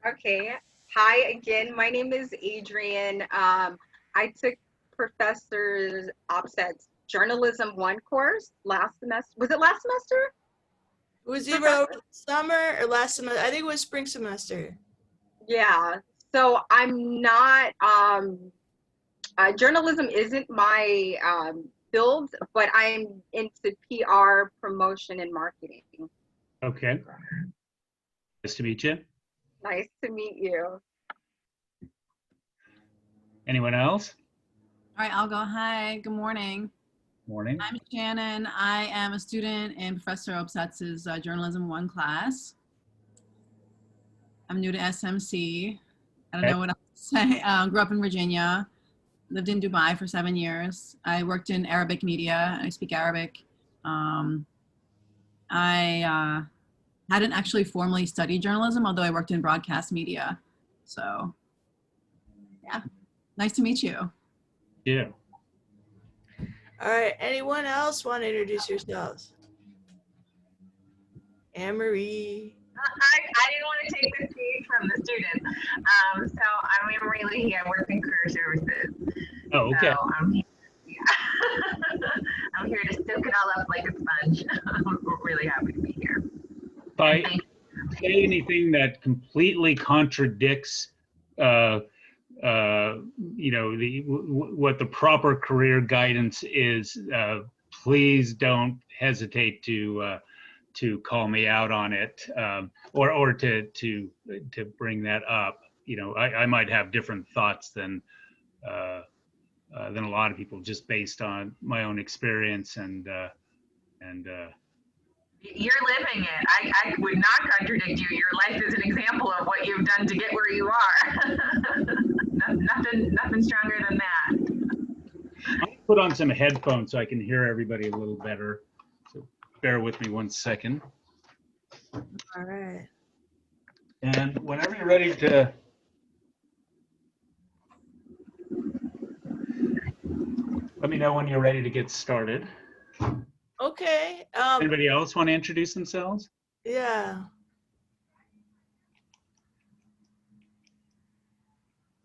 Okay. Hi again. My name is Adrian. I took Professor Opset's Journalism 1 course last semester. Was it last semester, It was either over Professor? the summer or last semester. I think it was spring semester. Yeah. So I'm not, journalism isn't my field, but I'm into PR, promotion, and marketing. Okay, nice to meet you. Nice to meet you. Anyone else? All right, I'll go. Hi, good morning. Morning. I'm Shannon. I am a student in Professor Obsatz's Journalism 1 class. I'm new to SMC. I don't know what else to say. Grew up in Virginia, lived in Dubai for 7 years. I worked in Arabic media. I speak Arabic. I hadn't actually formally studied journalism, although I worked in broadcast media. So, yeah, nice to meet you. Yeah. All right. Anyone else want to introduce yourselves? Anne-Marie. I didn't want to take the seat from the students. So I'm Anne-Marie Lee. I work in career services. Oh, okay. So I'm here to soak it all up like a sponge. I'm really happy to be here. If I say anything that completely contradicts, what the proper career guidance is, please don't hesitate to call me out on it, or to bring that up. I might have different thoughts than a lot of people, just based on my own experience and You're living it. I would not contradict you. Your life is an example of what you've done to get where you are. Nothing stronger than that. I'll put on some headphones so I can hear everybody a little better. So bear with me one second. All right. And whenever you're ready to, let me know when you're ready to get started. Okay. Anybody else want to introduce themselves? Yeah.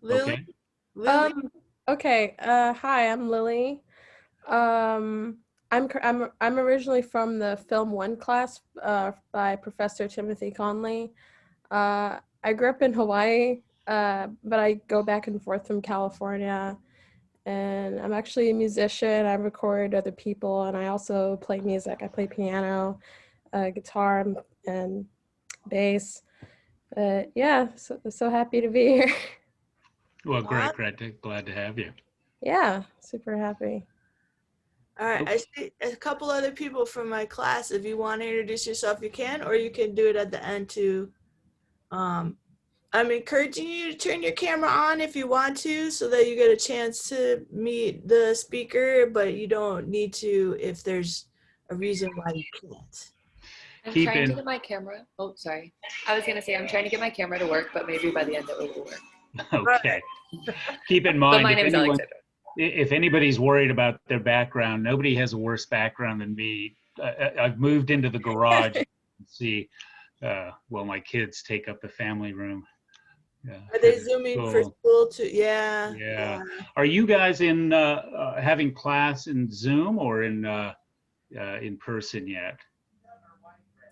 Lily. Okay. Lily. Okay. Hi, I'm Lily. I'm originally from the Film 1 class by Professor Timothy Conley. I grew up in Hawaii, but I go back and forth from California. And I'm actually a musician. I record other people, and I also play music. I play piano, guitar, and bass. Yeah, so happy to be here. Well, great. Glad to have you. Yeah, super happy. All right. I see a couple other people from my class. If you want to introduce yourself, you can, or you can do it at the end too. I'm encouraging you to turn your camera on if you want to, so that you get a chance to meet the speaker, but you don't need to if there's a reason why you can't. I'm trying to get my camera. Oh, sorry. I was going to say I'm trying to get my camera to work, but maybe by the end it will work. Okay. Keep in mind, But my name is Alexander. If anybody's worried about their background, nobody has a worse background than me. I've moved into the garage. See, well, my kids take up the family room. Are they zooming for school too? Yeah. Are you guys in having class in Zoom or in person yet?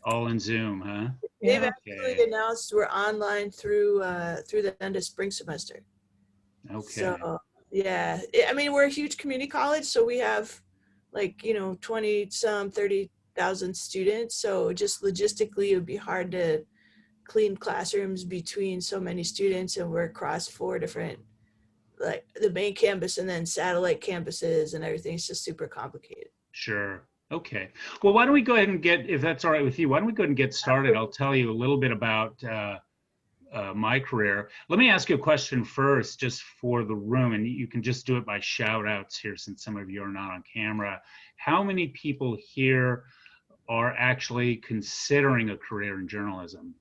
All in Zoom, huh? They've actually announced we're online through the end of spring semester. Okay. So yeah, I mean, we're a huge community college, so we have 30,000 students. So just logistically, it would be hard to clean classrooms between so many students, and we're across 4 different, like the main campus and then satellite campuses and everything. It's just super complicated. Sure. Okay. Well, why don't we go ahead and if that's all right with you, why don't we go ahead and get started? I'll tell you a little bit about my career. Let me ask you a question first, just for the room, and you can just do it by shout outs here since some of you are not on camera. How many people here are actually considering a career in journalism?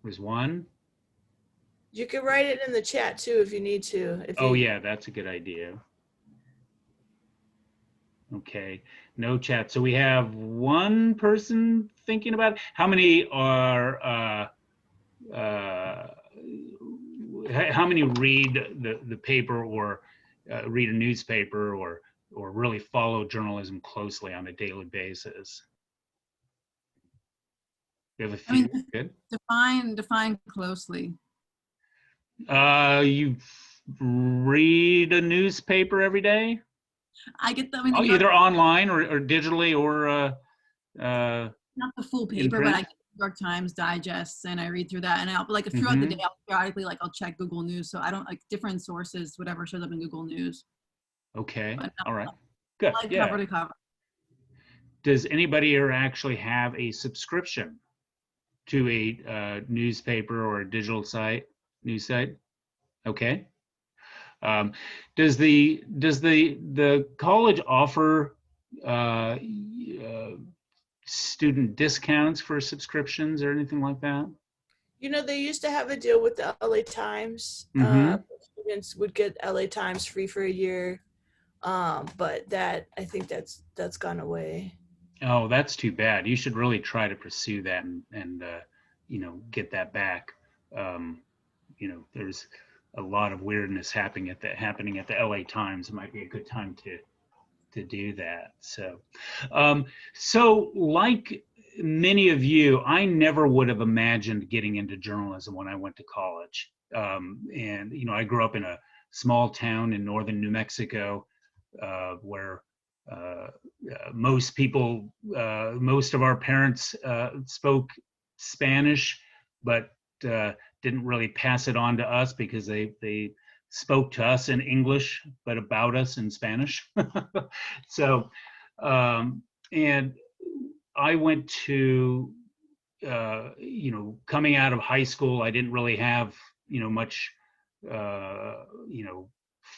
There's one. You can write it in the chat too if you need to. Yeah, that's a good idea. Okay, no chat. So we have one person thinking about it. How many are how many read the paper or read a newspaper or really follow journalism closely on a daily basis? You have a I mean, few. Good. define closely. You read a newspaper every day? I get the, I mean, Oh, either online or digitally or not the full in paper, but print? I get New York Times digests and I read through that. And I'll like throughout the Mhm. day, I'll periodically like I'll check Google News. So I don't like different sources, whatever shows up in Google News. Okay. But no, All right. Good. like Yeah. cover to cover. Does anybody here actually have a subscription to a newspaper or a digital news site? Okay. Does the college offer student discounts for subscriptions or anything like that? You know, they used to have a deal with the LA Times. Mm-hmm. Students would get LA Times free for a year, but that I think that's gone away. Oh, that's too bad. You should really try to pursue that and get that back. There's a lot of weirdness happening at the LA Times. It might be a good time to do that. So like many of you, I never would have imagined getting into journalism when I went to college. And I grew up in a small town in northern New Mexico, where most of our parents spoke Spanish, but didn't really pass it on to us because they spoke to us in English, but about us in Spanish. So, and I went to, coming out of high school, I didn't really have, much,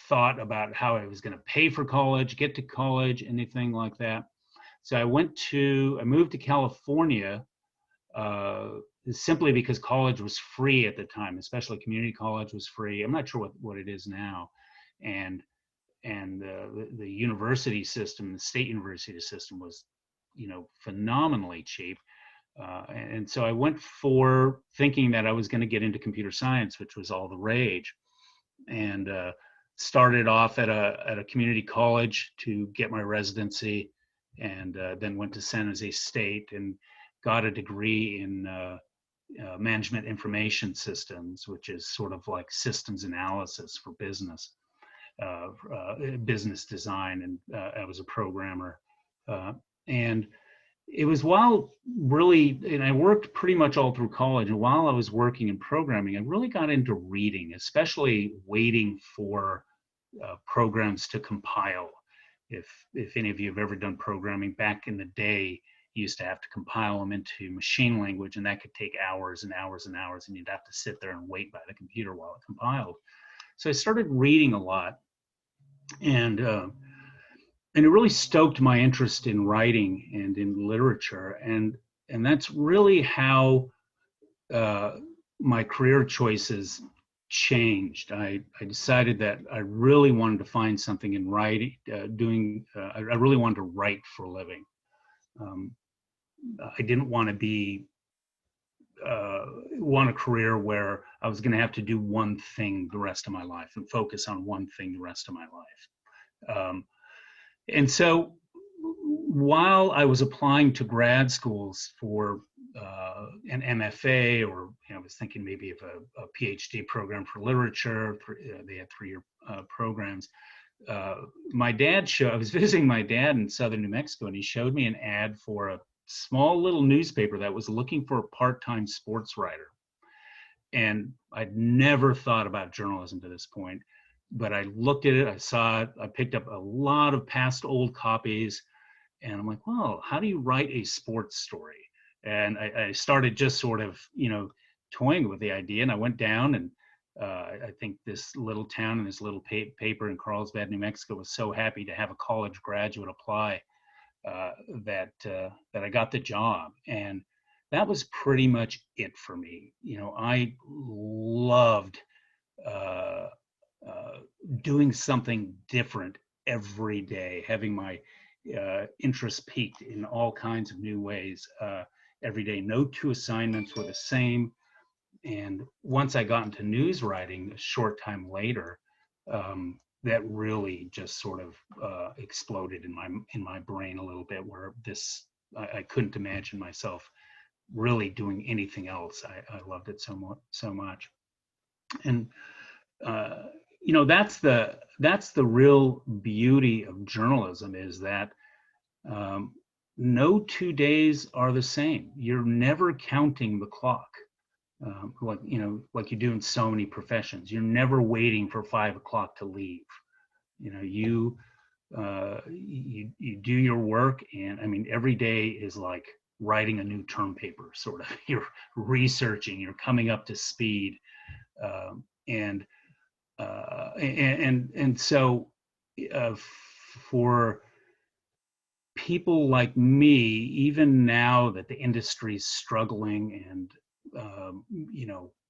thought about how I was going to pay for college, get to college, anything like that. So I moved to California, simply because college was free at the time, especially community college was free. I'm not sure what it is now. And the university system, the state university system was, phenomenally cheap. And so I went for thinking that I was going to get into computer science, which was all the rage, and started off at a community college to get my residency, and then went to San Jose State and got a degree in management information systems, which is sort of like systems analysis for business. Business design, and I was a programmer. And it was and I worked pretty much all through college. And while I was working in programming, I really got into reading, especially waiting for programs to compile. If any of you have ever done programming back in the day, you used to have to compile them into machine language, and that could take hours and hours and hours, and you'd have to sit there and wait by the computer while it compiled. So I started reading a lot, and it really stoked my interest in writing and in literature, and that's really how my career choices changed. I decided that I really wanted to find something in writing, I really wanted to write for a living. I didn't want to want a career where I was going to have to do one thing the rest of my life and focus on one thing the rest of my life. And so while I was applying to grad schools for an MFA, or I was thinking maybe of a PhD program for literature, they had 3-year programs. I was visiting my dad in southern New Mexico, and he showed me an ad for a small little newspaper that was looking for a part-time sports writer. And I'd never thought about journalism to this point, but I looked at it, I saw it, I picked up a lot of past old copies, and I'm like, well, how do you write a sports story? And I started just sort of, toying with the idea, and I went down, and I think this little town and this little paper in Carlsbad, New Mexico was so happy to have a college graduate apply that I got the job. And that was pretty much it for me. I loved doing something different every day, having my interest piqued in all kinds of new ways every day. No 2 assignments were the same. and once I got into news writing a short time later, that really just sort of exploded in my brain a little bit, where I couldn't imagine myself really doing anything else. I loved it so much. And that's the real beauty of journalism, is that no 2 days are the same. You're never counting the clock, like you do in so many professions. You're never waiting for 5 o'clock to leave. You do your work, and I mean, every day is like writing a new term paper, sort of. You're researching, you're coming up to speed, and so for people like me, even now that the industry is struggling and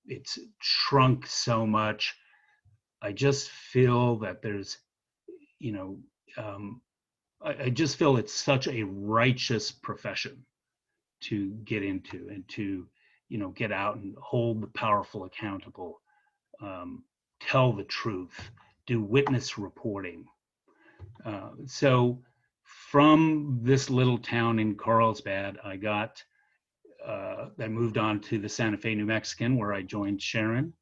it's shrunk so much, I just feel that there's I just feel it's such a righteous profession to get into, and to get out and hold the powerful accountable, tell the truth, do witness reporting. So from this little town in Carlsbad, I moved on to the Santa Fe New Mexican, where I joined Sharon,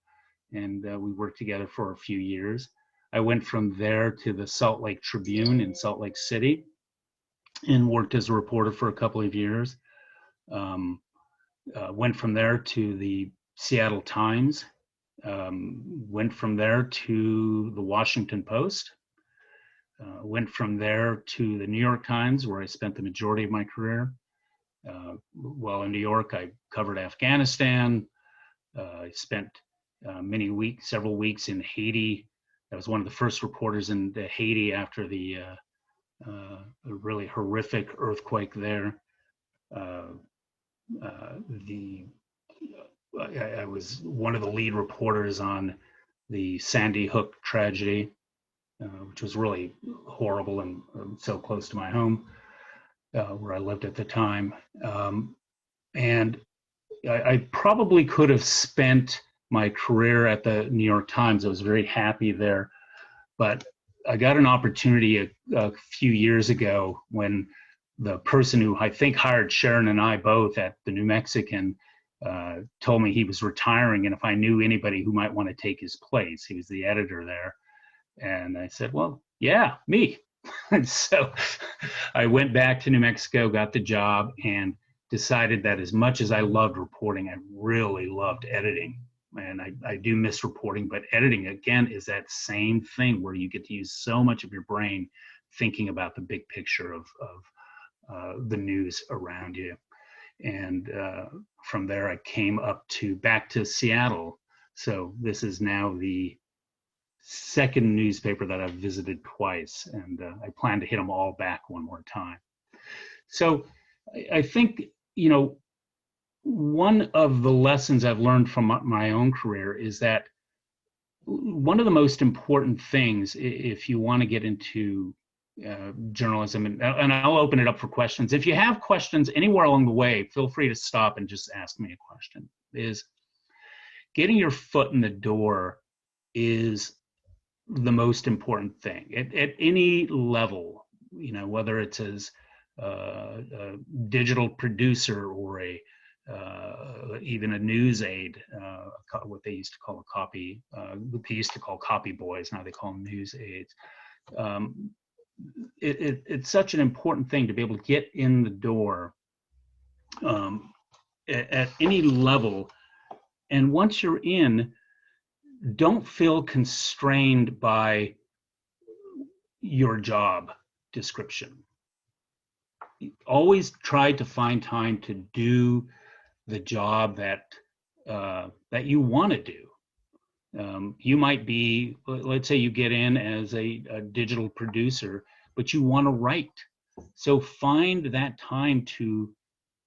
and we worked together for a few years. I went from there to the Salt Lake Tribune in Salt Lake City and worked as a reporter for a couple of years. Went from there to the Seattle Times, went from there to the Washington Post, went from there to the New York Times, where I spent the majority of my career. While in New York, I covered Afghanistan. I spent several weeks in Haiti. I was one of the first reporters in Haiti after the really horrific earthquake there. I was one of the lead reporters on the Sandy Hook tragedy, which was really horrible and so close to my home, where I lived at the time. And I probably could have spent my career at the New York Times. I was very happy there, but I got an opportunity a few years ago when the person who I think hired Sharon and I both at the New Mexican told me he was retiring, and if I knew anybody who might want to take his place. He was the editor there. And I said, well, yeah, me. And so I went back to New Mexico, got the job, and decided that as much as I loved reporting, I really loved editing. And I do miss reporting, but editing, again, is that same thing where you get to use so much of your brain thinking about the big picture of the news around you. And from there, I came back to Seattle. So this is now the second newspaper that I've visited twice, and I plan to hit them all back one more time. So I think, one of the lessons I've learned from my own career is that one of the most important things, if you want to get into journalism, and I'll open it up for questions. If you have questions anywhere along the way, feel free to stop and just ask me a question. Is getting your foot in the door is the most important thing at any level, whether it's as a digital producer or even a news aide, what they used to call what they used to call copy boys, now they call them news aides. It's such an important thing to be able to get in the door at any level. And once you're in, don't feel constrained by your job description. Always try to find time to do the job that you want to do. You might be, let's say you get in as a digital producer, but you want to write. So find that time to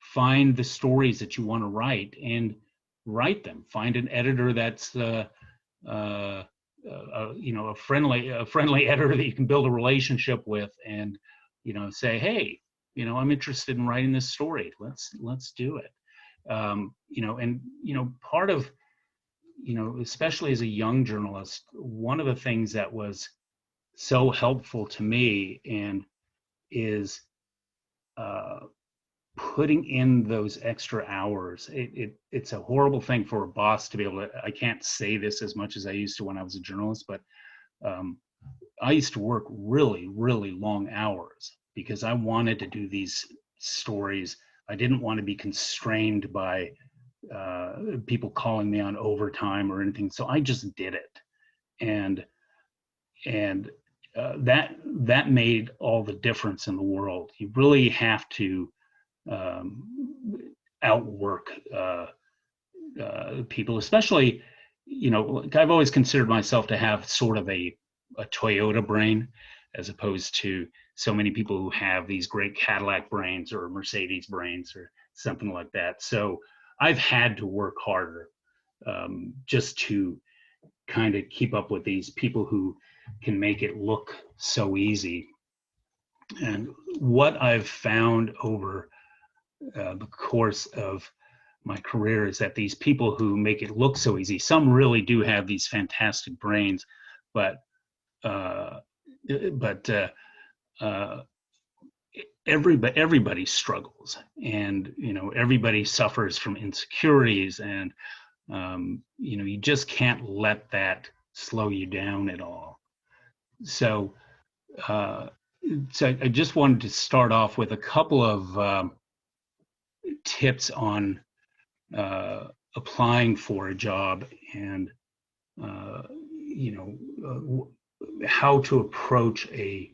find the stories that you want to write and write them. Find an editor that's a friendly editor that you can build a relationship with, and say, hey, I'm interested in writing this story. Let's do it. Part of you know, especially as a young journalist, one of the things that was so helpful to me and is putting in those extra hours. It's a horrible thing for a boss to be able to, I can't say this as much as I used to when I was a journalist, but I used to work really, really long hours because I wanted to do these stories. I didn't want to be constrained by people calling me on overtime or anything. So I just did it. And that made all the difference in the world. You really have to outwork people, especially, you know, like I've always considered myself to have sort of a Toyota brain, as opposed to so many people who have these great Cadillac brains or Mercedes brains or something like that. So I've had to work harder just to kind of keep up with these people who can make it look so easy. And what I've found over the course of my career is that these people who make it look so easy, some really do have these fantastic brains, but uh, everybody struggles, and you know, everybody suffers from insecurities, and you know, you just can't let that slow you down at all. So so I just wanted to start off with a couple of tips on applying for a job, and you know, how to approach a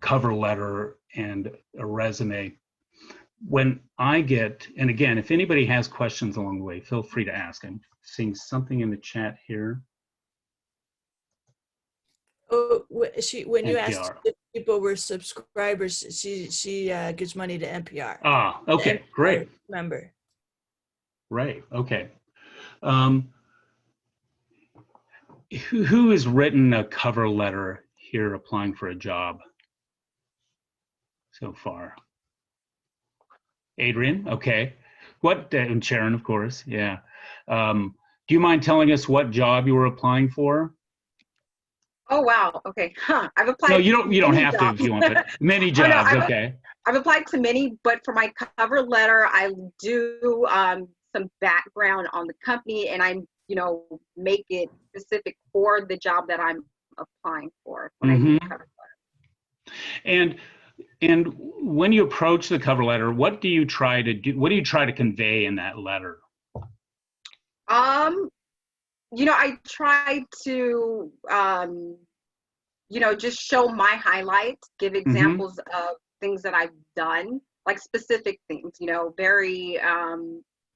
cover letter and a resume. When I get, and again, if anybody has questions along the way, feel free to ask. I'm seeing something in the chat here. Oh, when you asked NPR. if people were subscribers, she gives money to NPR. Ah, okay, NPR great. member. Right, okay. Who has written a cover letter here applying for a job so far? Adrian, okay. What, and Sharon, of course, yeah. Do you mind telling us what job you were applying for? Oh wow. Okay. I've applied. No, you don't many have to if jobs. you want, but many Oh no, jobs, okay. I've applied to many, but for my cover letter, I do some background on the company, and I, you know, make it specific for the job that I'm applying for when I do the cover letter. And when you approach the cover letter, what do you try to do? What do you try to convey in that letter? You know, I try to, you know, just show my highlights, give examples of things that I've done, like specific things, you know, very,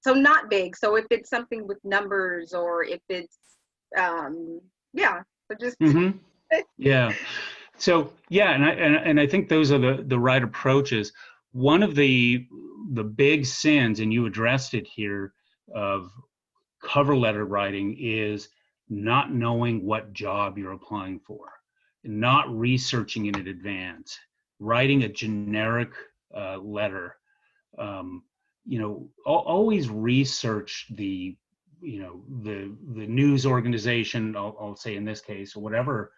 so not big. So if it's something with numbers, or if it's, yeah, so just. Yeah. So yeah, and I think those are the right approaches. One of the big sins, and you addressed it here, of cover letter writing is not knowing what job you're applying for, not researching it in advance, writing a generic letter. You know, always research the, you know, the news organization, I'll say in this case, or whatever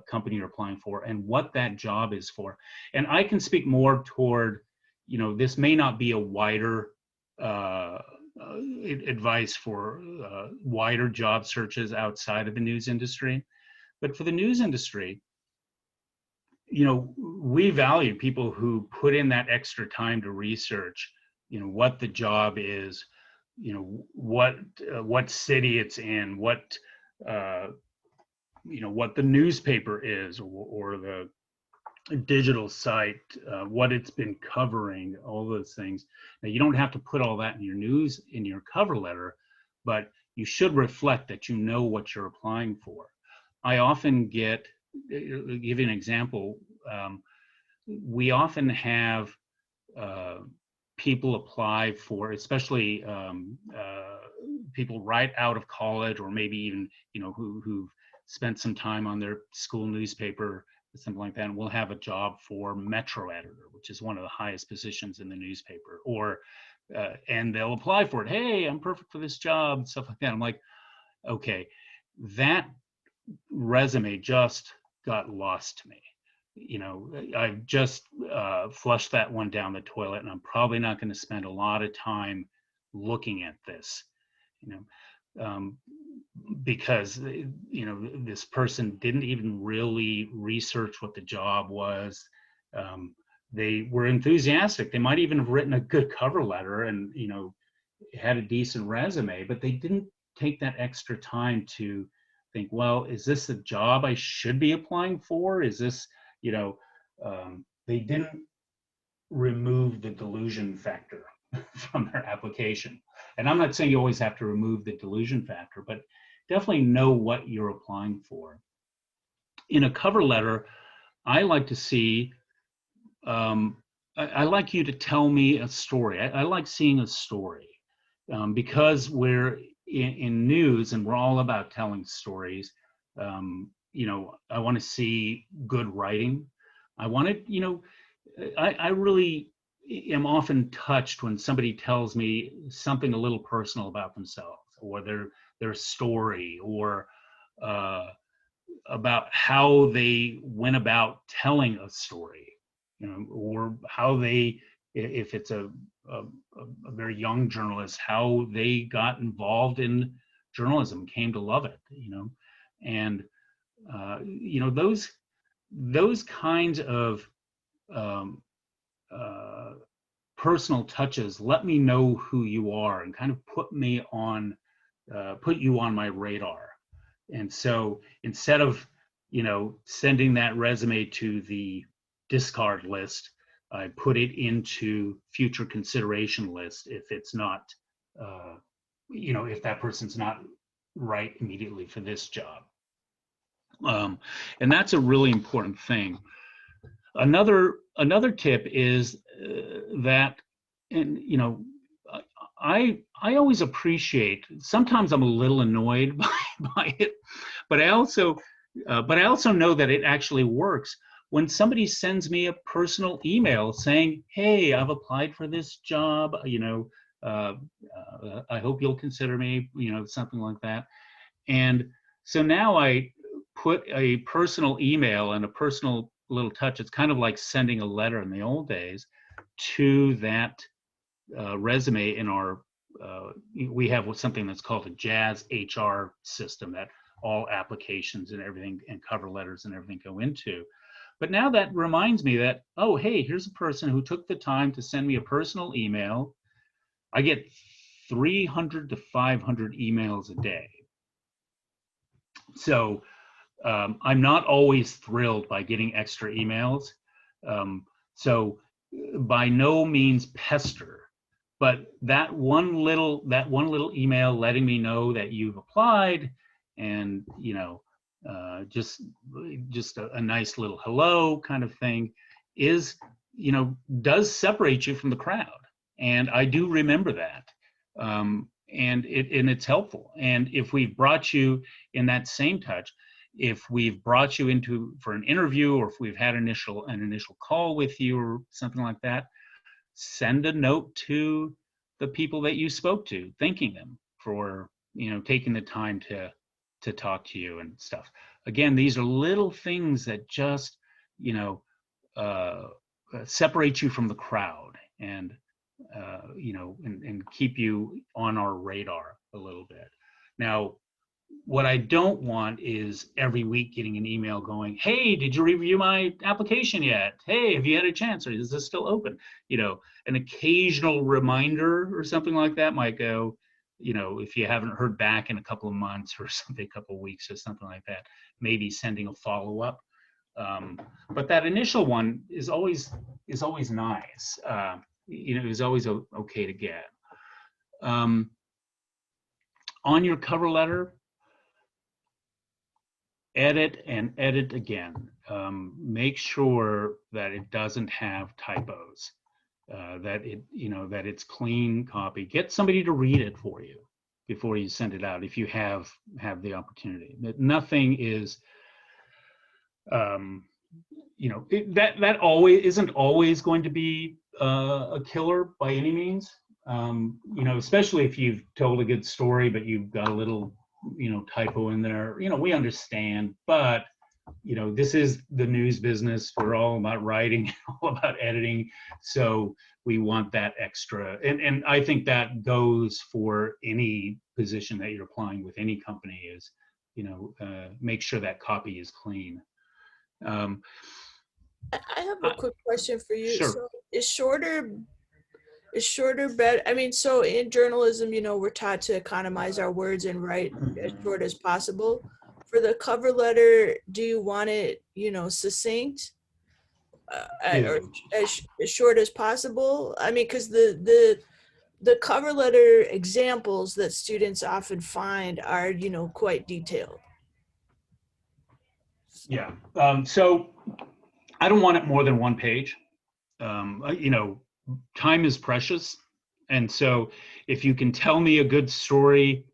company you're applying for, and what that job is for. And I can speak more toward, you know, this may not be a wider advice for wider job searches outside of the news industry, but for the news industry, you know, we value people who put in that extra time to research, you know, what the job is, you know, what city it's in, what you know, what the newspaper is, or the digital site, what it's been covering, all those things. Now, you don't have to put all that in your cover letter, but you should reflect that you know what you're applying for. I often get, I'll give you an example. We often have people apply for, especially people right out of college, or maybe even, you know, who've spent some time on their school newspaper something like that, and we'll have a job for Metro editor, which is one of the highest positions in the newspaper, or and they'll apply for it. Hey, I'm perfect for this job, stuff like that. I'm like, okay, that resume just got lost to me. You know, I've just flushed that one down the toilet, and I'm probably not going to spend a lot of time looking at this, you know, because, you know, this person didn't even really research what the job was. They were enthusiastic. They might even have written a good cover letter and, you know, had a decent resume, but they didn't take that extra time to think, well, is this a job I should be applying for? Is this, you know, they didn't remove the delusion factor from their application. And I'm not saying you always have to remove the delusion factor, but definitely know what you're applying for. In a cover letter, I like to see, I like you to tell me a story. I like seeing a story because we're in news and we're all about telling stories. You know, I want to see good writing. I want to, you know, I really am often touched when somebody tells me something a little personal about themselves or their story, or about how they went about telling a story, you know, or how they, if it's a very young journalist, how they got involved in journalism, came to love it, you know, and you know, those kinds of personal touches let me know who you are and kind of put you on my radar. And so instead of, you know, sending that resume to the discard list, I put it into future consideration list if it's not, you know, if that person's not right immediately for this job. And that's a really important thing. Another tip is that, and you know, I always appreciate. Sometimes I'm a little annoyed by it, but I also know that it actually works when somebody sends me a personal email saying, "Hey, I've applied for this job. You know, I hope you'll consider me." You know, something like that. And so now I put a personal email and a personal little touch. It's kind of like sending a letter in the old days to that resume in our, we have something that's called a Jazz HR system that all applications and everything and cover letters and everything go into. But now that reminds me that, oh, hey, here's a person who took the time to send me a personal email. I get 300 to 500 emails a day. So I'm not always thrilled by getting extra emails. So by no means pester, but that one little email letting me know that you've applied, and you know, just a nice little hello kind of thing is, you know, does separate you from the crowd. And I do remember that. And it's helpful. And if we've brought you in that same touch, if we've brought you into for an interview, or if we've had an initial call with you or something like that, send a note to the people that you spoke to, thanking them for, you know, taking the time to talk to you and stuff. Again, these are little things that just, you know, separate you from the crowd and you know, and keep you on our radar a little bit. Now, what I don't want is every week getting an email going, "Hey, did you review my application yet? Hey, have you had a chance? Or is this still open?" You know, an occasional reminder or something like that might go, you know, if you haven't heard back in a couple of months or something, a couple of weeks or something like that, maybe sending a follow-up. But that initial one is always nice. You know, is always okay to get. On your cover letter, edit and edit again. Make sure that it doesn't have typos, that it, you know, that it's clean copy. Get somebody to read it for you before you send it out if you have the opportunity. That nothing is that always isn't always going to be a killer by any means. Especially if you've told a good story, but you've got a little, typo in there. We understand, but this is the news business. We're all about writing, all about editing. So we want that extra. And I think that goes for any position that you're applying with any company is, make sure that copy is clean. I have a quick question for you. Sure. So is shorter better? I mean, so in journalism, we're taught to economize our words and write as short as possible. For the cover letter, do you want it, succinct or as short as possible? I mean, because the cover letter examples that students often find are, quite detailed. Yeah. So I don't want it more than one page. Time is precious. And so if you can tell me a good story,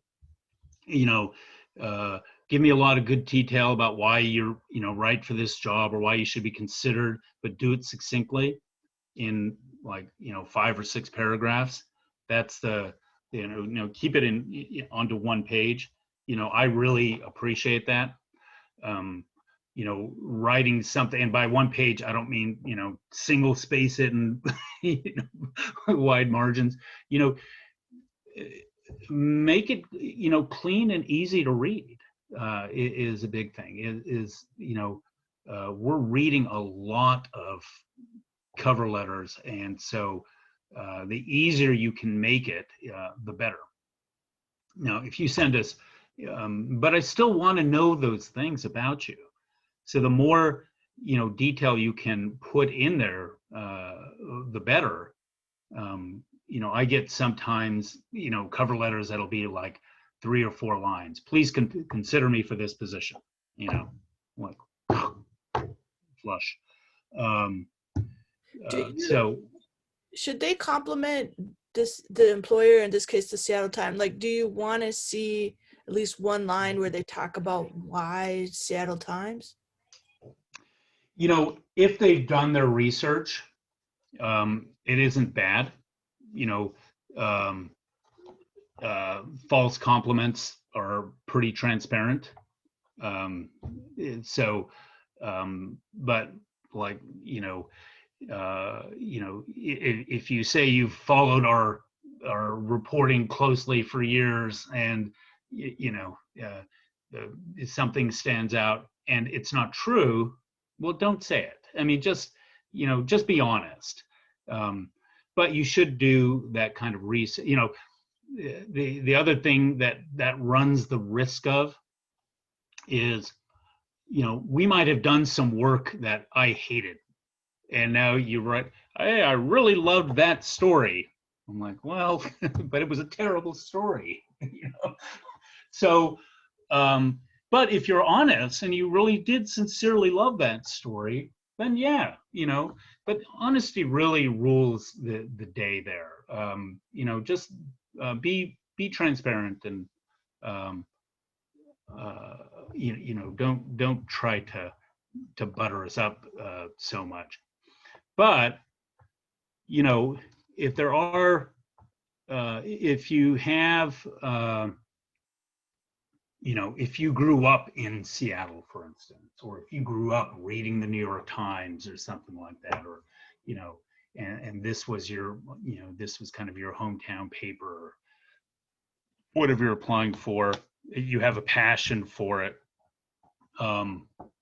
give me a lot of good detail about why you're, right for this job or why you should be considered, but do it succinctly in 5 or 6 paragraphs. That's the, keep it in onto one page. I really appreciate that. Writing something, and by one page, I don't mean, single space it and wide margins, make it, clean and easy to read is a big thing. We're reading a lot of cover letters. And so the easier you can make it, the better. Now, if you send us, but I still want to know those things about you. So the more, detail you can put in there, the better. I get sometimes, cover letters that'll be like 3 or 4 lines. Please consider me for this position, like flush. So should they compliment the employer, in this case, the Seattle Times? Like, do you want to see at least one line where they talk about why Seattle Times? If they've done their research, it isn't bad. False compliments are pretty transparent. But like, if you say you've followed our reporting closely for years and, something stands out and it's not true, well, don't say it. I mean, just be honest. But you should do that kind of research. The other thing that runs the risk of is, we might have done some work that I hated. And now you write, hey, I really loved that story. I'm like, well, but it was a terrible story. So, but if you're honest and you really did sincerely love that story, then yeah, but honesty really rules the day there. Just be transparent and, don't try to butter us up so much. But, if there are, if you have, if you grew up in Seattle, for instance, or if you grew up reading the New York Times or something like that, or, and this was your, this was kind of your hometown paper, or whatever you're applying for, you have a passion for it,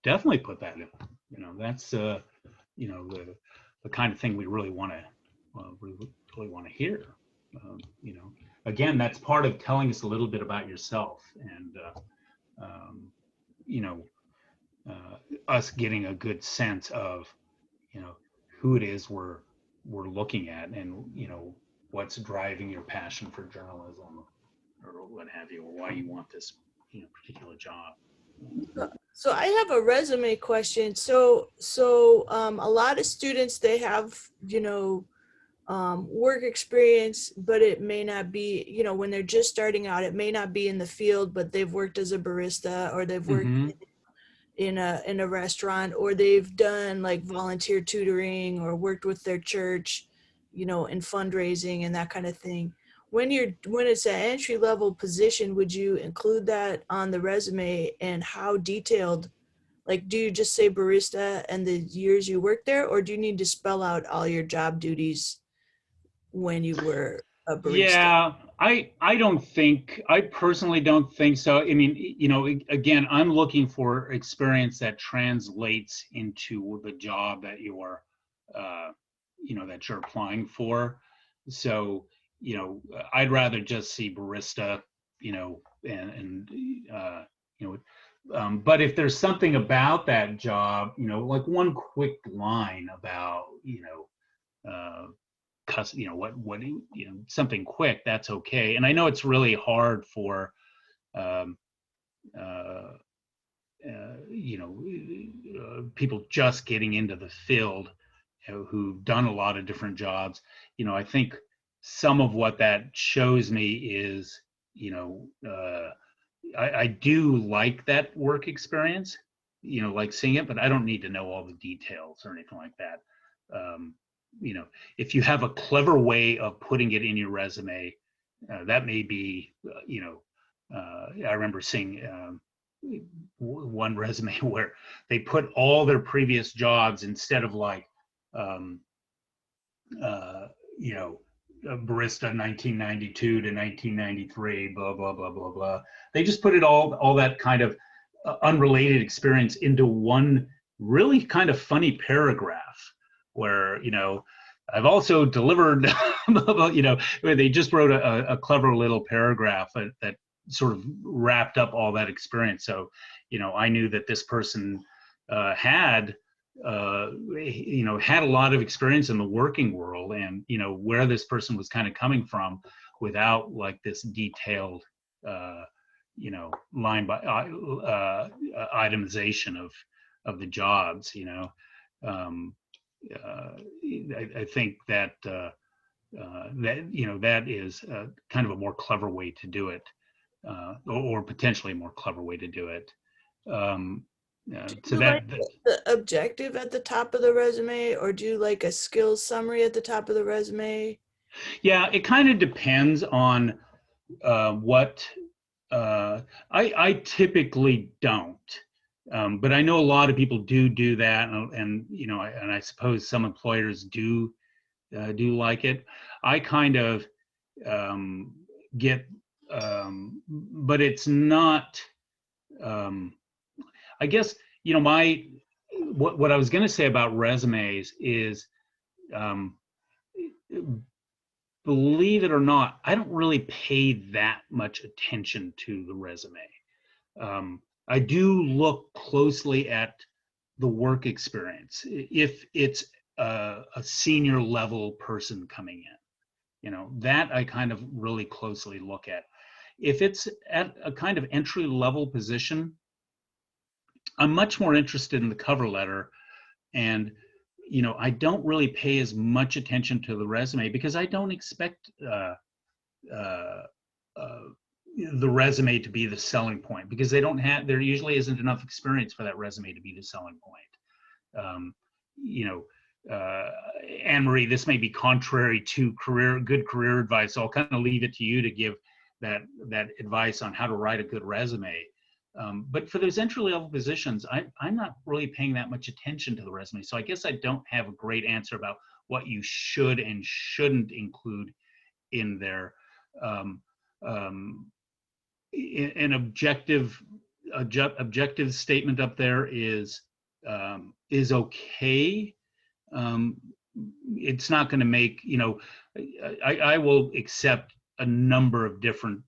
definitely put that in. That's, the kind of thing we really want to, really want to hear. Again, that's part of telling us a little bit about yourself and, us getting a good sense of, who it is we're looking at and, what's driving your passion for journalism or what have you, or why you want this, particular job. So I have a resume question. So a lot of students, they have, work experience, but it may not be, when they're just starting out, it may not be in the field, but they've worked as a barista or they've worked in a restaurant, or they've done like volunteer tutoring or worked with their church, you know, in fundraising and that kind of thing. When it's an entry level position, would you include that on the resume, and how detailed? Like, do you just say barista and the years you worked there, or do you need to spell out all your job duties when you were a barista? Yeah, I personally don't think so. I mean, you know, again, I'm looking for experience that translates into the job that you're, you know, that you're applying for. So, you know, I'd rather just see barista, you know, and you know, but if there's something about that job, you know, like one quick line about, you know, you know, what you know, something quick, that's okay. And I know it's really hard for um, uh, you know, people just getting into the field, you know, who've done a lot of different jobs. You know, I think some of what that shows me is, you know, I do like that work experience, you know, like seeing it, but I don't need to know all the details or anything like that. You know, if you have a clever way of putting it in your resume, that may be, you know, I remember seeing one resume where they put all their previous jobs instead of like, um, you know, barista 1992 to 1993, blah, blah, blah, blah, blah. They just put it all that kind of unrelated experience into one really kind of funny paragraph where, you know, I've also delivered, you know, where they just wrote a clever little paragraph that sort of wrapped up all that experience. So, you know, I knew that this person had, you know, had a lot of experience in the working world, and, you know, where this person was kind of coming from without like this detailed, you know, line by itemization of the jobs, you know. I think that that, you know, that is kind of a more clever way to do it, or potentially a more clever way to do it. So Do you like the objective at the top of the resume, or do you like a skills summary at the top of the resume? yeah, it kind of depends on what I typically don't. But I know a lot of people do that, and you know, and I suppose some employers do like it. I kind of get, but it's not. I guess, you know, what I was going to say about resumes is, um, believe it or not, I don't really pay that much attention to the resume. I do look closely at the work experience if it's a senior level person coming in. You know, that I kind of really closely look at. If it's at a kind of entry level position, I'm much more interested in the cover letter. And, you know, I don't really pay as much attention to the resume because I don't expect uh, the resume to be the selling point, because there usually isn't enough experience for that resume to be the selling point. You know, Anne Marie, this may be contrary to good career advice, so I'll kind of leave it to you to give that advice on how to write a good resume. But for those entry level positions, I'm not really paying that much attention to the resume. So I guess I don't have a great answer about what you should and shouldn't include in there. Um, an objective statement up there is okay. It's not going to make, you know, I will accept a number of different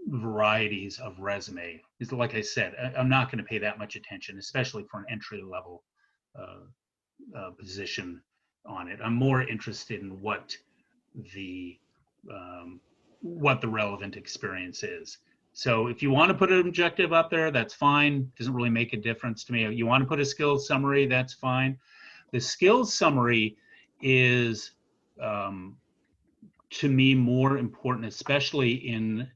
varieties of resume. It's like I said, I'm not going to pay that much attention, especially for an entry level position on it. I'm more interested in what the relevant experience is. So if you want to put an objective up there, that's fine. Doesn't really make a difference to me. You want to put a skills summary, that's fine. The skills summary is, to me, more important, especially in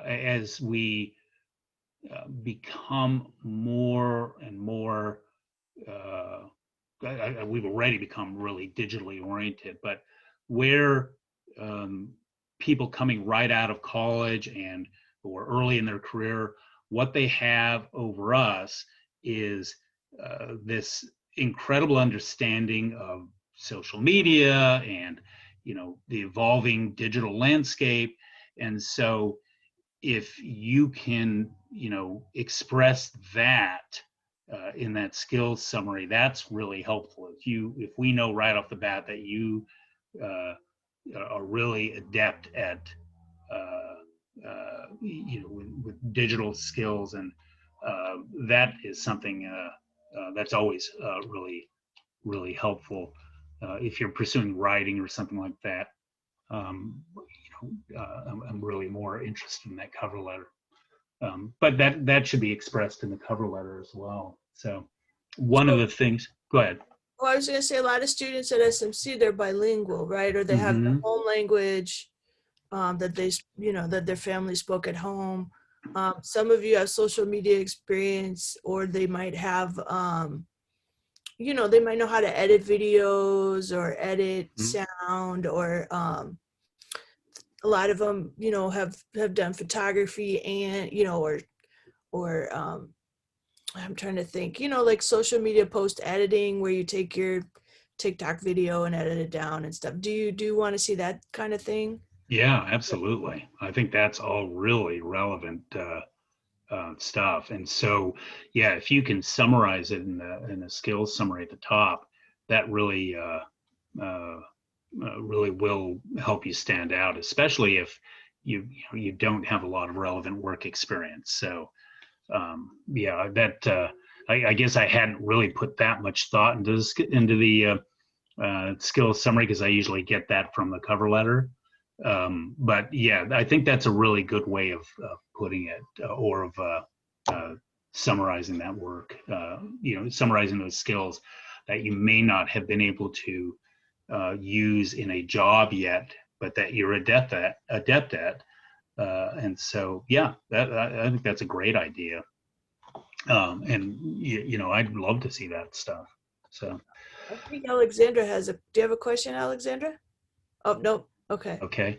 as we become more and more, we've already become really digitally oriented, but where people coming right out of college and who are early in their career, what they have over us is this incredible understanding of social media and the evolving digital landscape. And so if you can express that in that skills summary, that's really helpful. If we know right off the bat that you are really adept at with digital skills, and that is something that's always really helpful if you're pursuing writing or something like that. I'm really more interested in that cover letter. But that should be expressed in the cover letter as well. So one of the things, go ahead. Well, I was going to say a lot of students at SMC, they're bilingual, right? Or they have their home language that that their family spoke at home. Some of you have social media experience, or they might have, they might know how to edit videos or edit sound, or a lot of them, have done photography and, or I'm trying to think, like social media post editing, where you take your TikTok video and edit it down and stuff. Do you want to see that kind of thing? Yeah, absolutely. I think that's all really relevant stuff. And so, yeah, if you can summarize it in a skills summary at the top, that really really will help you stand out, especially if you don't have a lot of relevant work experience. So yeah, that I guess I hadn't really put that much thought into the skills summary, because I usually get that from the cover letter. But yeah, I think that's a really good way of putting it, or of summarizing that work. Summarizing those skills that you may not have been able to use in a job yet, but that you're adept at. And so, yeah, I think that's a great idea. And I'd love to see that stuff. So I think Alexandra do you have a question, Alexandra? Oh, no. Okay. Okay.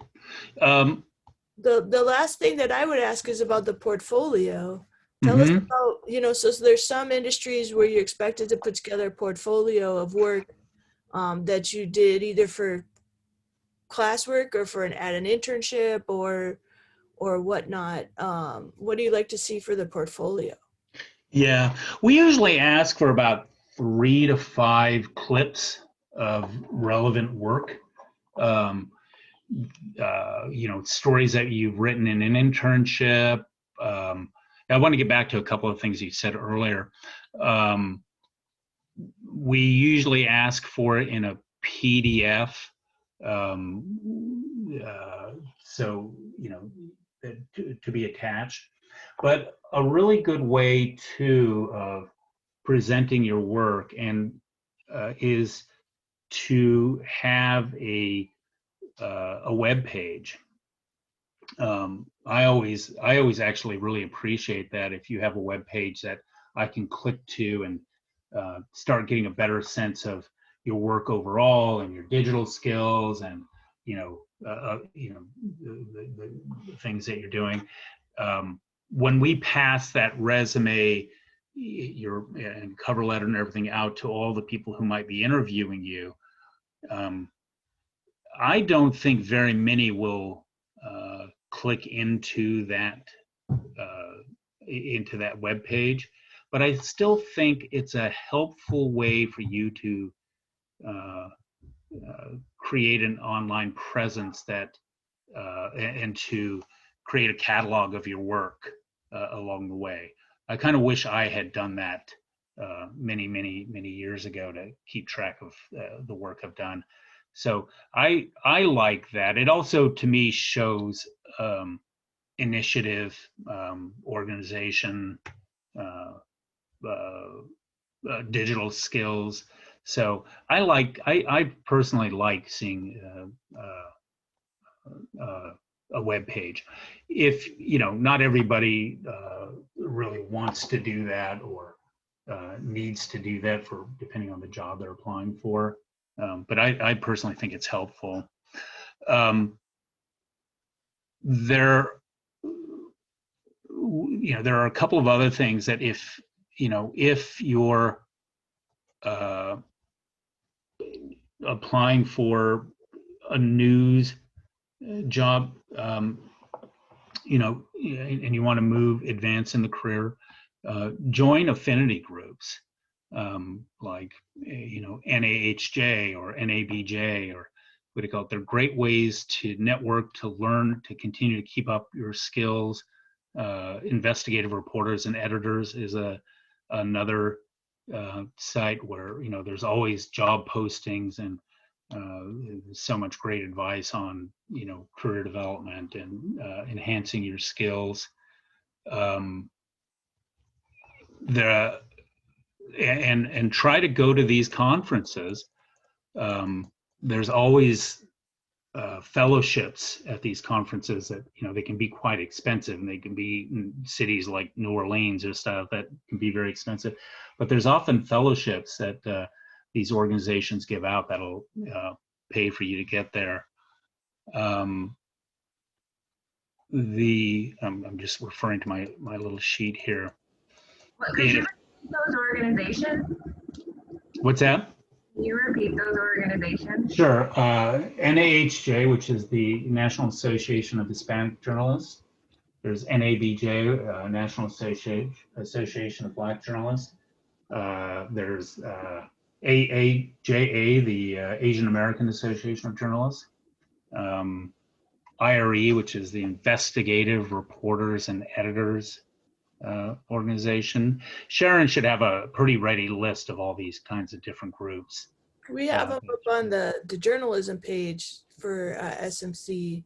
The last thing that I would ask is about the portfolio. Tell us about, so there's some industries where you're expected to put together a portfolio of work that you did either for classwork or at an internship or whatnot. What do you like to see for the portfolio? Yeah, we usually ask for about 3 to 5 clips of relevant work. Stories that you've written in an internship. I want to get back to a couple of things you said earlier. We usually ask for it in a PDF. So, to be attached. But a really good way too of presenting your work is to have a web page. I always actually really appreciate that if you have a web page that I can click to and start getting a better sense of your work overall and your digital skills and the things that you're doing. When we pass that resume, and cover letter and everything out to all the people who might be interviewing you, I don't think very many will click into that web page, but I still think it's a helpful way for you to create an online presence and to create a catalog of your work along the way. I kind of wish I had done that many years ago to keep track of the work I've done. So I like that. It also, to me, shows initiative, organization, digital skills. So I personally like seeing a web page. If, you know, not everybody really wants to do that or needs to do that for depending on the job they're applying for. But I personally think it's helpful. There, you know, there are a couple of other things that if, you know, if you're applying for a news job, you know, and you want to advance in the career, join affinity groups like, you know, NAHJ or NABJ or what do you call it? They're great ways to network, to learn, to continue to keep up your skills. Investigative reporters and editors is another site where, you know, there's always job postings and so much great advice on, you know, career development and enhancing your skills. And try to go to these conferences. There's always fellowships at these conferences that, you know, they can be quite expensive, and they can be in cities like New Orleans or stuff that can be very expensive. But there's often fellowships that these organizations give out that'll pay for you to get there. I'm just referring to my little sheet here. Could you repeat those organizations? What's that? Can you repeat those organizations? Sure. NAHJ, which is the National Association of Hispanic Journalists. There's NABJ, National Association of Black Journalists. There's AAJA, the Asian American Association of Journalists. IRE, which is the Investigative Reporters and Editors organization. Sharon should have a pretty ready list of all these kinds of different groups. We have them up on the journalism page for SMC,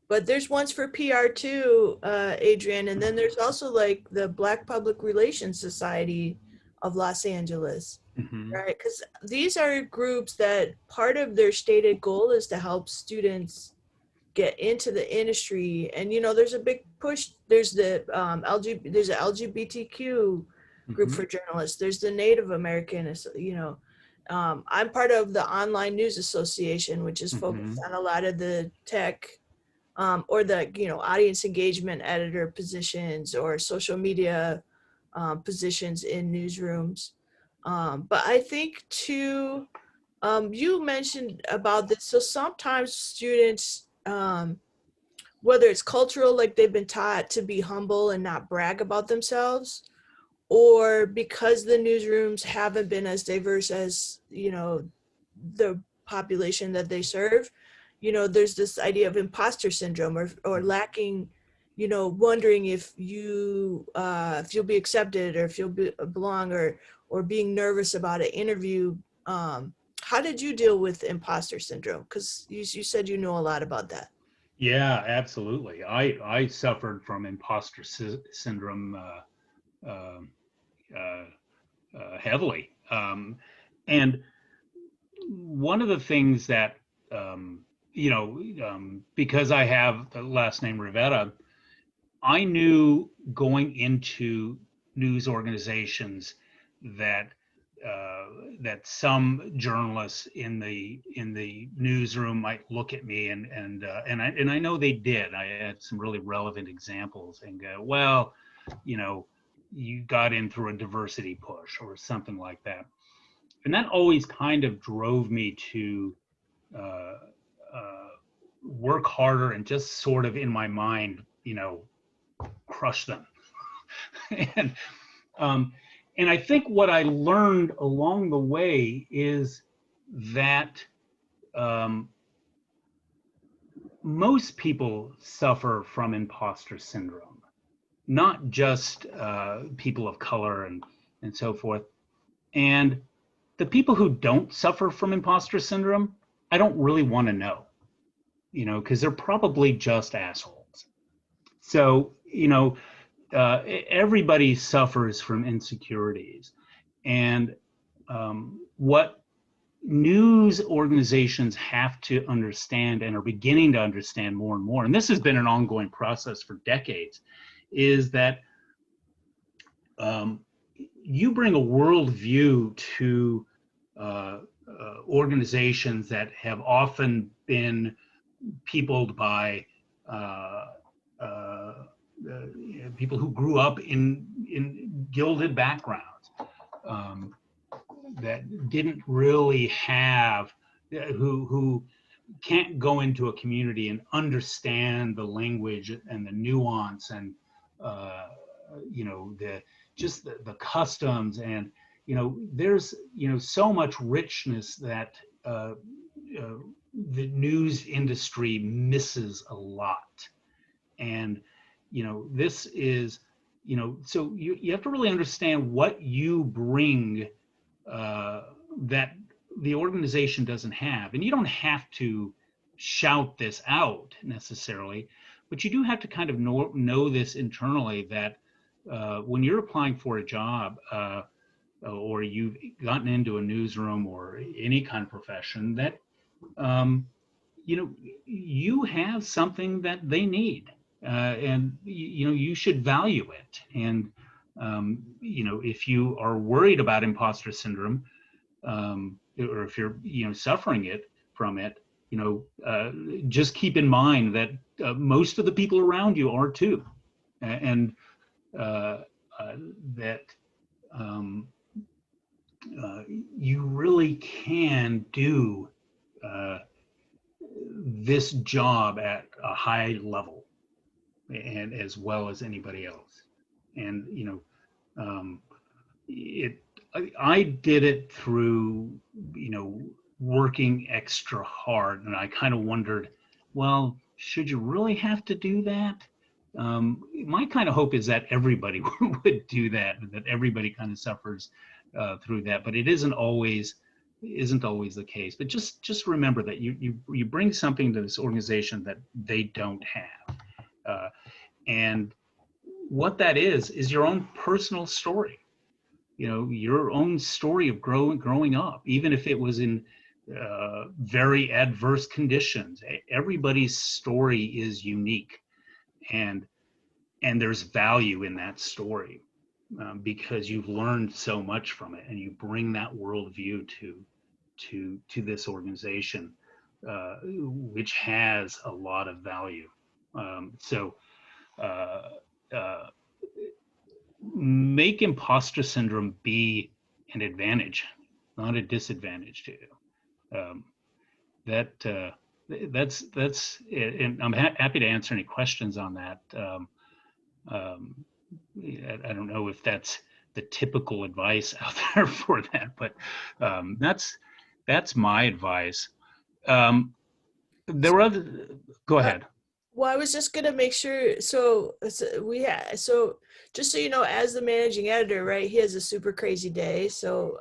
but there's ones for PR too, Adrian, and then there's also like the Black Public Relations Society of Los Angeles, right? Because these are groups that part of their stated goal is to help students get into the industry. And, you know, there's a big push. There's the there's an LGBTQ group for journalists. There's the Native American, you know. I'm part of the Online News Association, which is focused on a lot of the tech or the, you know, audience engagement editor positions or social media positions in newsrooms. But I think too, you mentioned about this. So sometimes students, whether it's cultural, like they've been taught to be humble and not brag about themselves, or because the newsrooms haven't been as diverse as, you know, the population that they serve, you know, there's this idea of imposter syndrome or lacking, you know, wondering if you'll be accepted or if you'll belong or being nervous about an interview. How did you deal with imposter syndrome? Because you said you know a lot about that. Yeah, absolutely. I suffered from imposter syndrome heavily. And one of the things that, you know, because I have the last name Rivera, I knew going into news organizations that that some journalists in the newsroom might look at me and I know they did. I had some really relevant examples and go, well, you know, you got in through a diversity push or something like that, and that always kind of drove me to work harder and just sort of in my mind, you know, crush them. And I think what I learned along the way is that most people suffer from imposter syndrome, not just people of color and so forth. And the people who don't suffer from imposter syndrome, I don't really want to know, you know, because they're probably just assholes. So, you know, everybody suffers from insecurities, and what news organizations have to understand, and are beginning to understand more and more, and this has been an ongoing process for decades, is that you bring a worldview to organizations that have often been peopled by people who grew up in gilded backgrounds, that didn't really have, who can't go into a community and understand the language and the nuance and the customs, and there's so much richness that the news industry misses a lot. And this is so you have to really understand what you bring that the organization doesn't have. And you don't have to shout this out necessarily, but you do have to kind of know this internally, that when you're applying for a job, or you've gotten into a newsroom or any kind of profession, that you have something that they need, and you should value it. And if you are worried about imposter syndrome, or if you're suffering from it, just keep in mind that most of the people around you are too, and that you really can do this job at a high level, and as well as anybody else. And I did it through working extra hard, and I kind of wondered, well, should you really have to do that? My kind of hope is that everybody would do that, and that everybody kind of suffers through that, but it isn't always the case. But just remember that you bring something to this organization that they don't have, and what that is your own personal story. Your own story of growing up, even if it was in very adverse conditions. Everybody's story is unique, and there's value in that story, because you've learned so much from it, and you bring that worldview to this organization, which has a lot of value. So make imposter syndrome be an advantage, not a disadvantage to you. That's it. And I'm happy to answer any questions on that. I don't know if that's the typical advice out there for that, but that's my advice. There were other. Go ahead. Well, I was just gonna make sure. So just so you know, as the managing editor, right? He has a super crazy day, so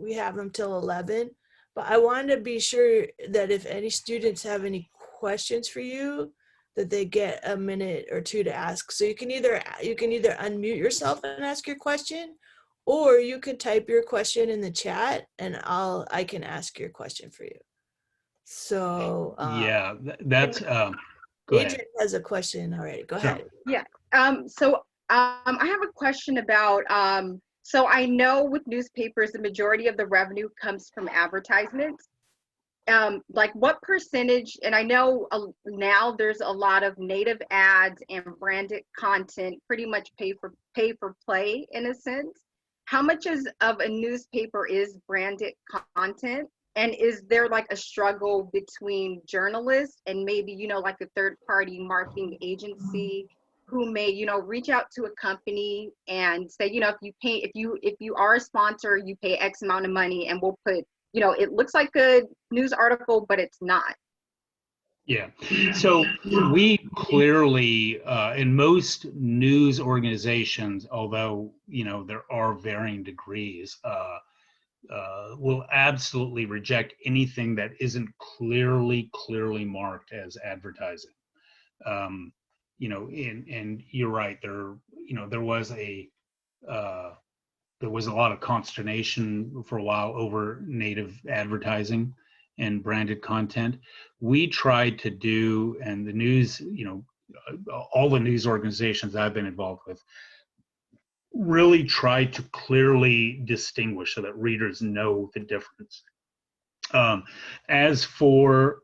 we have him till 11. But I wanted to be sure that if any students have any questions for you, that they get a minute or two to ask. So you can either unmute yourself and ask your question, or you can type your question in the chat, and I can ask your question for you. So yeah, that's. Adrian has a question already. Go ahead. Yeah. So I have a question about. So I know with newspapers, the majority of the revenue comes from advertisements. Like what percentage? And I know now there's a lot of native ads and branded content, pretty much pay for play in a sense. How much of a newspaper is branded content? And is there like a struggle between journalists and maybe, like a third party marketing agency who may, reach out to a company and say, if you are a sponsor, you pay X amount of money and we'll put, it looks like a news article, but it's not. Yeah, so we clearly, in most news organizations, although, there are varying degrees, will absolutely reject anything that isn't clearly marked as advertising. And you're right, there was a there was a lot of consternation for a while over native advertising and branded content. We tried to do, and the news, all the news organizations I've been involved with really tried to clearly distinguish so that readers know the difference. As for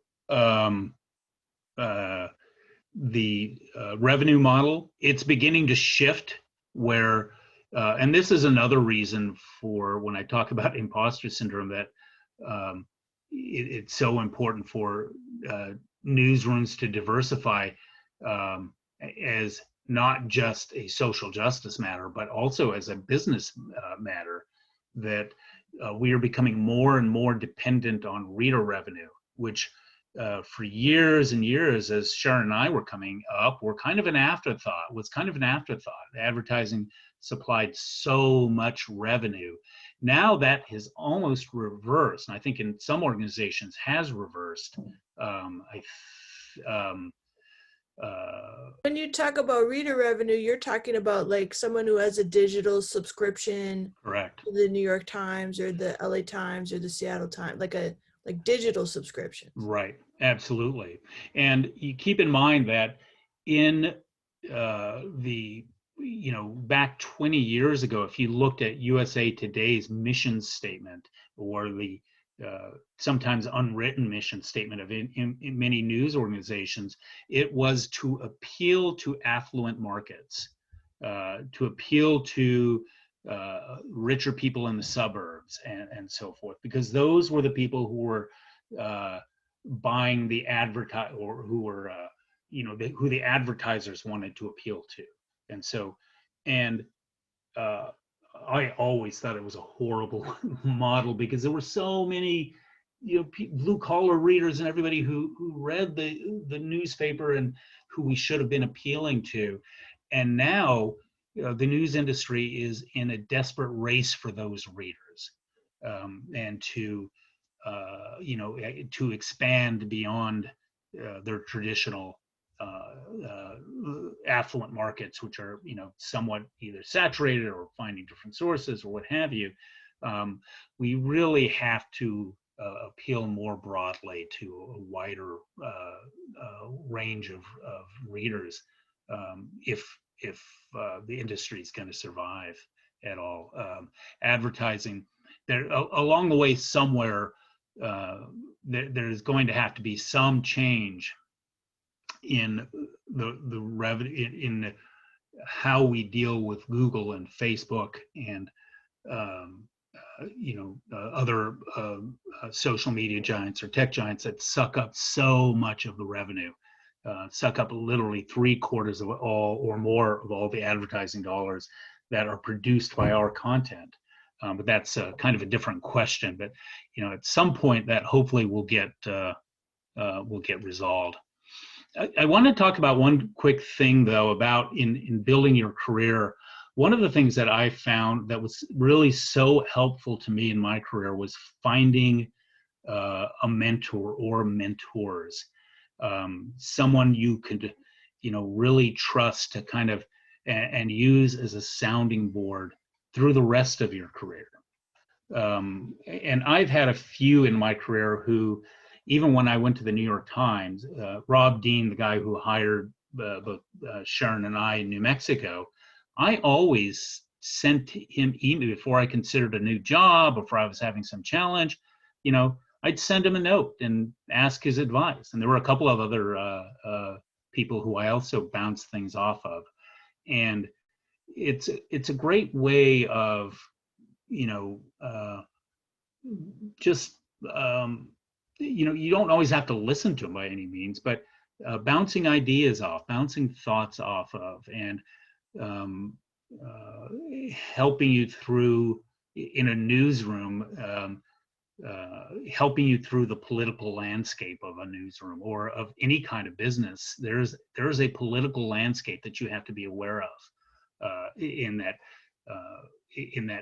the revenue model, it's beginning to shift where, and this is another reason for when I talk about imposter syndrome, that it's so important for newsrooms to diversify as not just a social justice matter, but also as a business matter, that we are becoming more and more dependent on reader revenue, which for years and years, as Sharon and I were coming up, was kind of an afterthought. Advertising supplied so much revenue. Now that has almost reversed, and I think in some organizations has reversed. When you talk about reader revenue, you're talking about like someone who has a digital subscription, correct, to the New York Times or the LA Times or the Seattle Times, like digital subscriptions. Right, absolutely. And you keep in mind that in back 20 years ago, if you looked at USA Today's mission statement, or the sometimes unwritten mission statement of in many news organizations, it was to appeal to affluent markets, to appeal to richer people in the suburbs and so forth, because those were the people who were buying the or who were who the advertisers wanted to appeal to. And so, I always thought it was a horrible model, because there were so many blue collar readers and everybody who read the newspaper and who we should have been appealing to. And now the news industry is in a desperate race for those readers, and to to expand beyond their traditional affluent markets, which are somewhat either saturated or finding different sources or what have you. We really have to appeal more broadly to a wider range of readers, if the industry is going to survive at all. Advertising, there along the way somewhere, there's going to have to be some change in the revenue, in how we deal with Google and Facebook and other social media giants or tech giants that suck up so much of the revenue, suck up literally 3/4 of all or more of all the advertising dollars that are produced by our content. But that's kind of a different question. But at some point that hopefully will get resolved. I want to talk about one quick thing though about in building your career. One of the things that I found that was really so helpful to me in my career was finding a mentor or mentors, someone you could really trust to kind of and use as a sounding board through the rest of your career. And I've had a few in my career who, even when I went to the New York Times, Rob Dean, the guy who hired both Sharon and I in New Mexico, I always sent him email before I considered a new job, before I was having some challenge. I'd send him a note and ask his advice. And there were a couple of other people who I also bounced things off of. And it's a great way of, just, you don't always have to listen to them by any means, but bouncing ideas off, bouncing thoughts off of, and helping you through in a newsroom, helping you through the political landscape of a newsroom or of any kind of business. There's a political landscape that you have to be aware of in that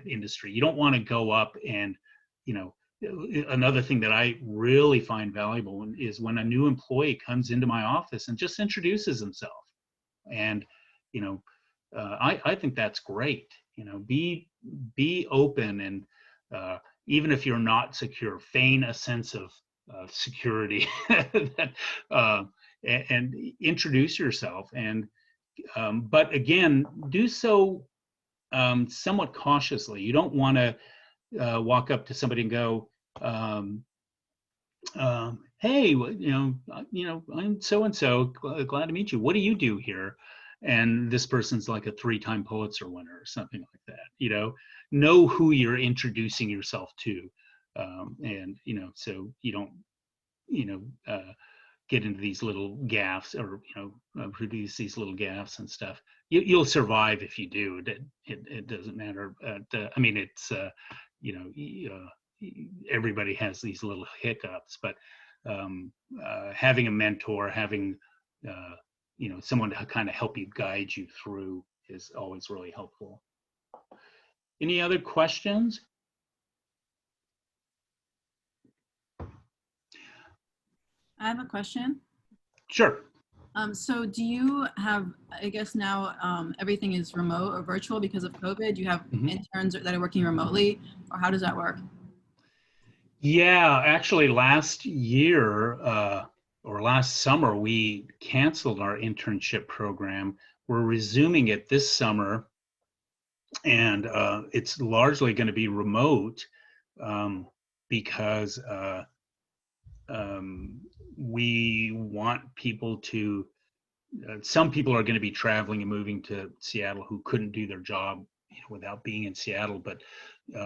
industry. You don't want to go up and, another thing that I really find valuable is when a new employee comes into my office and just introduces himself. And, I think that's great. Be open, and even if you're not secure, feign a sense of security that, and introduce yourself. And but again, do so somewhat cautiously. You don't want to walk up to somebody and go, hey, I'm so and so, glad to meet you. What do you do here? And this person's like a 3-time Pulitzer winner or something like that. Know who you're introducing yourself to, and so you don't get into these little gaffes, or produce these little gaffes and stuff. You'll survive if you do. It doesn't matter. I mean, it's everybody has these little hiccups, but having a mentor, having someone to kind of help you, guide you through, is always really helpful. Any other questions? I have a question. Sure. So do you have, I guess now everything is remote or virtual because of COVID? Do you have interns that are working remotely, or how does that work? Yeah, actually last year or last summer, we canceled our internship program. We're resuming it this summer, and it's largely going to be remote because we want people to, some people are going to be traveling and moving to Seattle who couldn't do their job without being in Seattle, but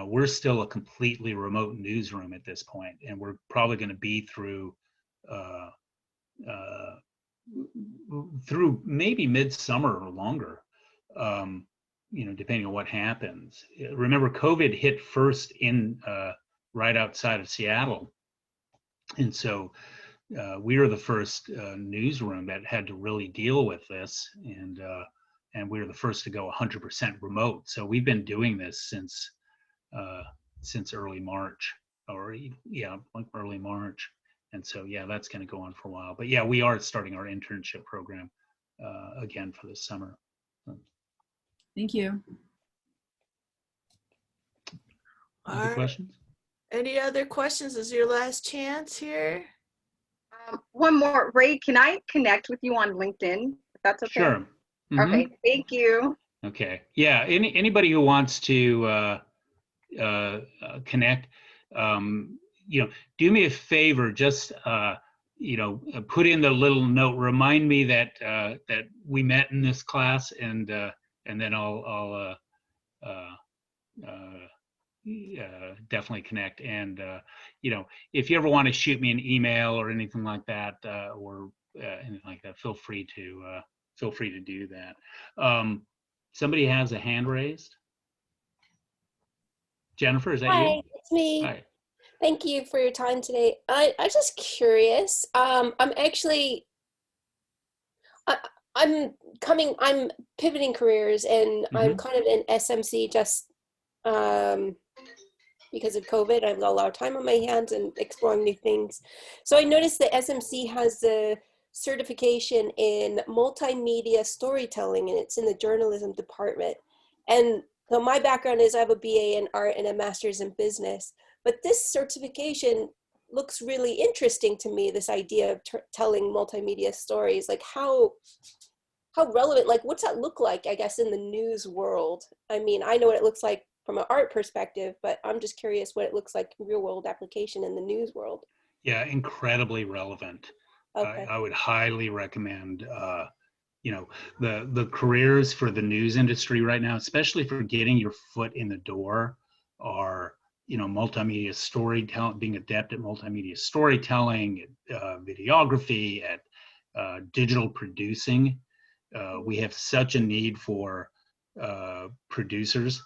we're still a completely remote newsroom at this point, and we're probably going to be through maybe midsummer or longer, depending on what happens. Remember, COVID hit first in right outside of Seattle, and so we were the first newsroom that had to really deal with this, and we were the first to go 100% remote. So we've been doing this since early March, like early March. And so, that's going to go on for a while. But we are starting our internship program again for this summer. Thank you. Other questions? Any other questions? This is your last chance here. One more. Ray, can I connect with you on LinkedIn, if that's okay? Sure. Okay, thank you. Okay. Yeah, anybody who wants to connect, do me a favor, just put in the little note, remind me that that we met in this class, and then I'll definitely connect. And if you ever want to shoot me an email or anything like that, or anything like that, feel free to do that. Somebody has a hand raised. Jennifer, is that you? Hi, it's me. Hi. Thank you for your time today. I'm just curious. I'm pivoting careers, and I'm kind of in SMC just because of COVID. I've got a lot of time on my hands and exploring new things. So I noticed that SMC has the certification in multimedia storytelling, and it's in the journalism department. And so my background is I have a BA in art and a master's in business, but this certification looks really interesting to me, this idea of telling multimedia stories. Like how relevant, like what's that look like, I guess, in the news world? I mean, I know what it looks like from an art perspective, but I'm just curious what it looks like in real world application in the news world. Yeah, incredibly relevant. Okay. I would highly recommend, the careers for the news industry right now, especially for getting your foot in the door, are, multimedia storytelling, being adept at multimedia storytelling, videography, at digital producing. We have such a need for producers.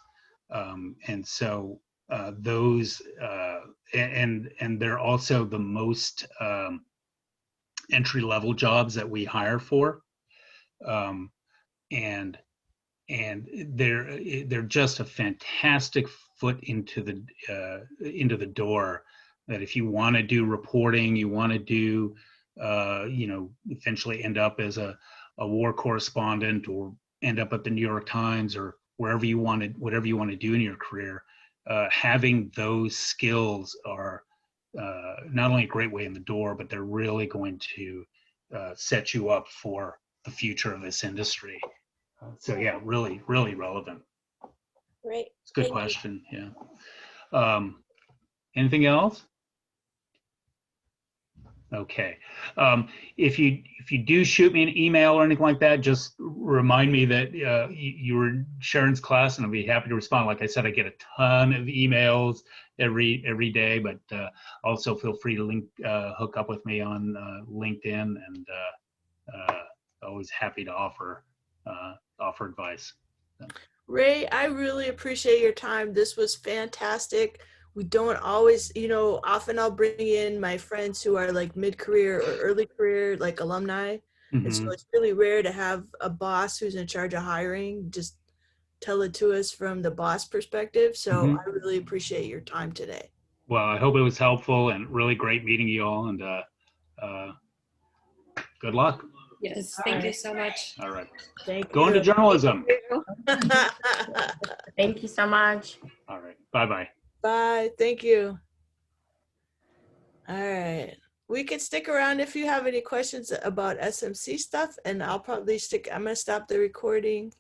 And so those, and they're also the most entry-level jobs that we hire for. And they're just a fantastic foot into the door, that if you want to do reporting, you want to do, eventually end up as a war correspondent, or end up at the New York Times, or whatever you want to do in your career, having those skills are not only a great way in the door, but they're really going to set you up for the future of this industry. So yeah, really, really relevant. Right. It's a good question. Yeah. Anything else? Okay. If you do shoot me an email or anything like that, just remind me that you were in Sharon's class, and I'll be happy to respond. Like I said, I get a ton of emails every day, but also feel free to hook up with me on LinkedIn, and always happy to offer advice. Ray, I really appreciate your time. This was fantastic. We don't always, often I'll bring in my friends who are like mid-career or early career, like alumni. And so it's really rare to have a boss who's in charge of hiring just tell it to us from the boss perspective. So I really appreciate your time today. Well, I hope it was helpful, and really great meeting you all, and good luck. Yes, thank you so much. All right. Thank you. Go into journalism. Thank you so much. All right. Bye-bye. Bye. Thank you. All right. We can stick around if you have any questions about SMC stuff, and I'll probably I'm going to stop the recording.